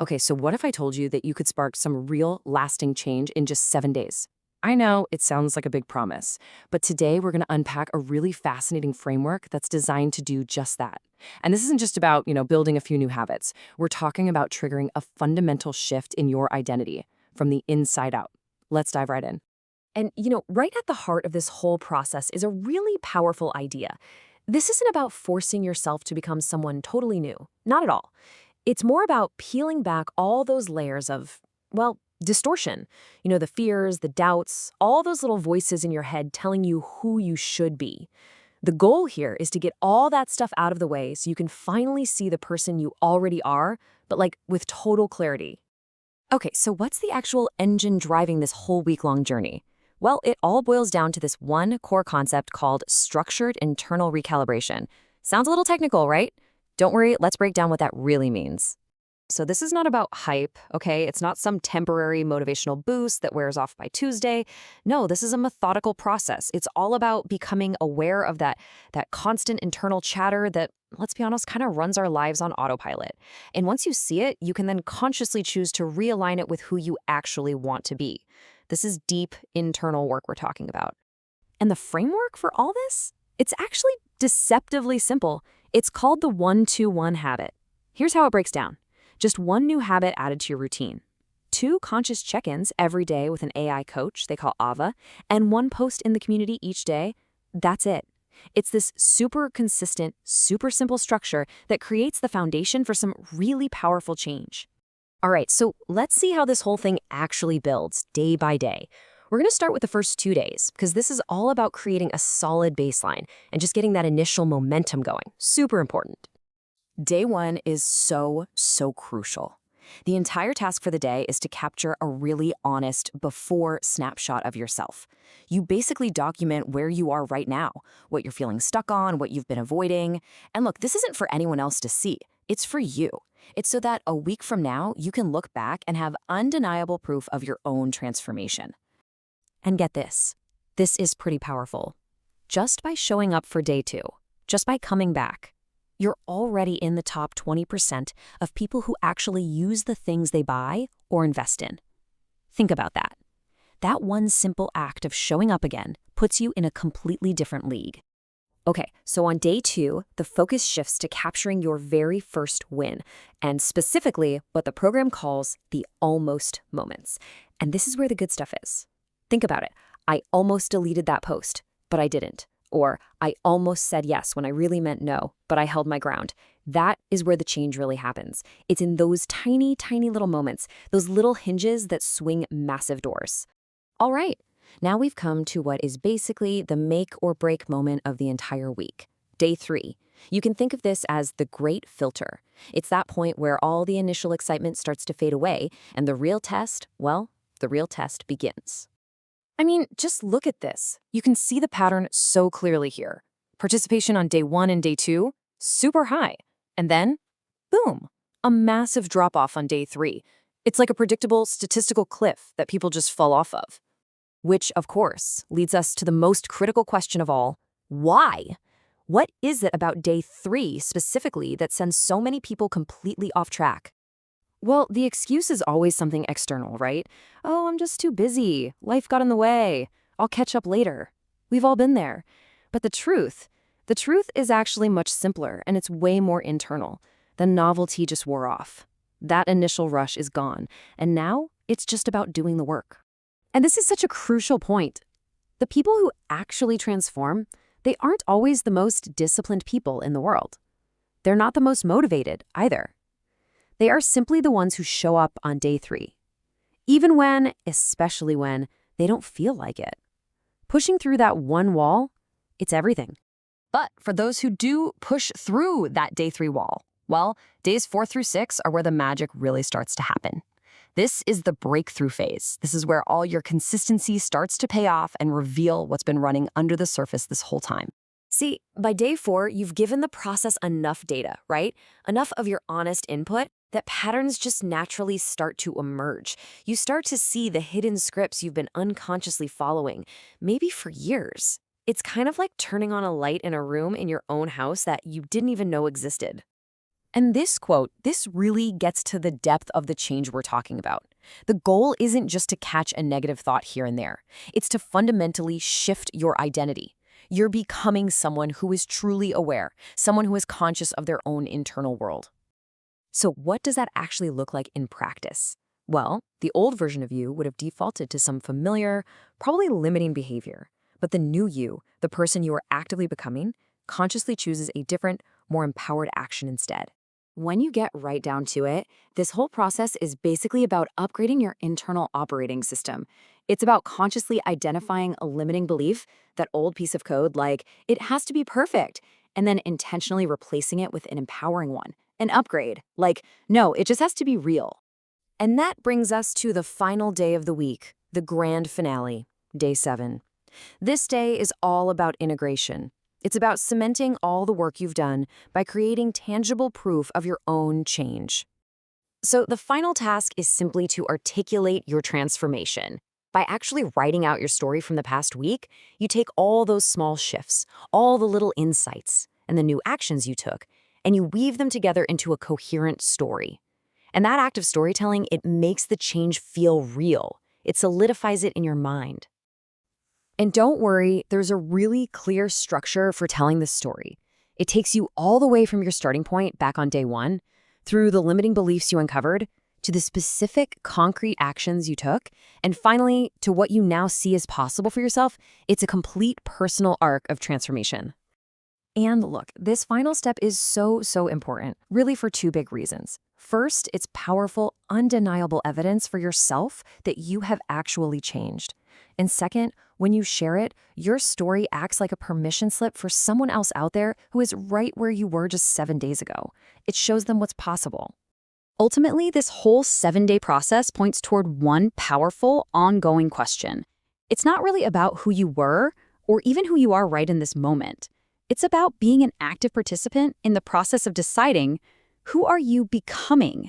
Okay, so what if I told you that you could spark some real, lasting change in just 7 days? I know it sounds like a big promise, but today we're going to unpack a really fascinating framework that's designed to do just that. And this isn't just about, building a few new habits. We're talking about triggering a fundamental shift in your identity from the inside out. Let's dive right in. And, right at the heart of this whole process is a really powerful idea. This isn't about forcing yourself to become someone totally new. Not at all. It's more about peeling back all those layers of, well, distortion. The fears, the doubts, all those little voices in your head telling you who you should be. The goal here is to get all that stuff out of the way so you can finally see the person you already are, but like with total clarity. Okay, so what's the actual engine driving this whole week-long journey? Well, it all boils down to this one core concept called structured internal recalibration. Sounds a little technical, right? Don't worry, let's break down what that really means. So this is not about hype, okay? It's not some temporary motivational boost that wears off by Tuesday. No, this is a methodical process. It's all about becoming aware of that constant internal chatter that, let's be honest, kind of runs our lives on autopilot. And once you see it, you can then consciously choose to realign it with who you actually want to be. This is deep internal work we're talking about. And the framework for all this? It's actually deceptively simple. It's called the 1-2-1 habit. Here's how it breaks down. Just one new habit added to your routine. 2 conscious check-ins every day with an AI coach they call Ava, and 1 post in the community each day. That's it. It's this super consistent, super simple structure that creates the foundation for some really powerful change. All right, so let's see how this whole thing actually builds day by day. We're going to start with the first 2 days, because this is all about creating a solid baseline and just getting that initial momentum going. Super important. Day 1 is so crucial. The entire task for the day is to capture a really honest before snapshot of yourself. You basically document where you are right now, what you're feeling stuck on, what you've been avoiding. And look, this isn't for anyone else to see. It's for you. It's so that a week from now, you can look back and have undeniable proof of your own transformation. And get this. This is pretty powerful. Just by showing up for day 2, just by coming back, you're already in the top 20% of people who actually use the things they buy or invest in. Think about that. That one simple act of showing up again puts you in a completely different league. Okay, so on day 2, the focus shifts to capturing your very first win, and specifically what the program calls the almost moments. And this is where the good stuff is. Think about it. I almost deleted that post, but I didn't. Or I almost said yes when I really meant no, but I held my ground. That is where the change really happens. It's in those tiny, tiny little moments, those little hinges that swing massive doors. All right, now we've come to what is basically the make or break moment of the entire week. Day 3. You can think of this as the great filter. It's that point where all the initial excitement starts to fade away, and the real test, well, the real test begins. I mean, just look at this. You can see the pattern so clearly here. Participation on day 1 and day 2, super high. And then, boom, a massive drop-off on day 3. It's like a predictable statistical cliff that people just fall off of. Which, of course, leads us to the most critical question of all: why? What is it about day 3 specifically that sends so many people completely off track? Well, the excuse is always something external, right? Oh, I'm just too busy. Life got in the way. I'll catch up later. We've all been there. But the truth is actually much simpler, and it's way more internal. The novelty just wore off. That initial rush is gone, and now it's just about doing the work. And this is such a crucial point. The people who actually transform, they aren't always the most disciplined people in the world. They're not the most motivated either. They are simply the ones who show up on day 3. Even when, especially when, they don't feel like it. Pushing through that one wall, it's everything. But for those who do push through that day 3 wall, well, days 4 through 6 are where the magic really starts to happen. This is the breakthrough phase. This is where all your consistency starts to pay off and reveal what's been running under the surface this whole time. See, by day 4, you've given the process enough data, right? Enough of your honest input that patterns just naturally start to emerge. You start to see the hidden scripts you've been unconsciously following, maybe for years. It's kind of like turning on a light in a room in your own house that you didn't even know existed. And this quote, this really gets to the depth of the change we're talking about. The goal isn't just to catch a negative thought here and there. It's to fundamentally shift your identity. You're becoming someone who is truly aware, someone who is conscious of their own internal world. So what does that actually look like in practice? Well, the old version of you would have defaulted to some familiar, probably limiting behavior. But the new you, the person you are actively becoming, consciously chooses a different, more empowered action instead. When you get right down to it, this whole process is basically about upgrading your internal operating system. It's about consciously identifying a limiting belief, that old piece of code like, it has to be perfect, and then intentionally replacing it with an empowering one, an upgrade, like, no, it just has to be real. And that brings us to the final day of the week, the grand finale, day 7. This day is all about integration. It's about cementing all the work you've done by creating tangible proof of your own change. So the final task is simply to articulate your transformation. By actually writing out your story from the past week, you take all those small shifts, all the little insights, and the new actions you took, and you weave them together into a coherent story. And that act of storytelling, it makes the change feel real. It solidifies it in your mind. And don't worry, there's a really clear structure for telling this story. It takes you all the way from your starting point back on day 1, through the limiting beliefs you uncovered, to the specific concrete actions you took, and finally, to what you now see as possible for yourself. It's a complete personal arc of transformation. And look, this final step is so important, really for 2 big reasons. First, it's powerful, undeniable evidence for yourself that you have actually changed. And second, when you share it, your story acts like a permission slip for someone else out there who is right where you were just 7 days ago. It shows them what's possible. Ultimately, this whole 7-day process points toward one powerful, ongoing question. It's not really about who you were, or even who you are right in this moment. It's about being an active participant in the process of deciding, who are you becoming?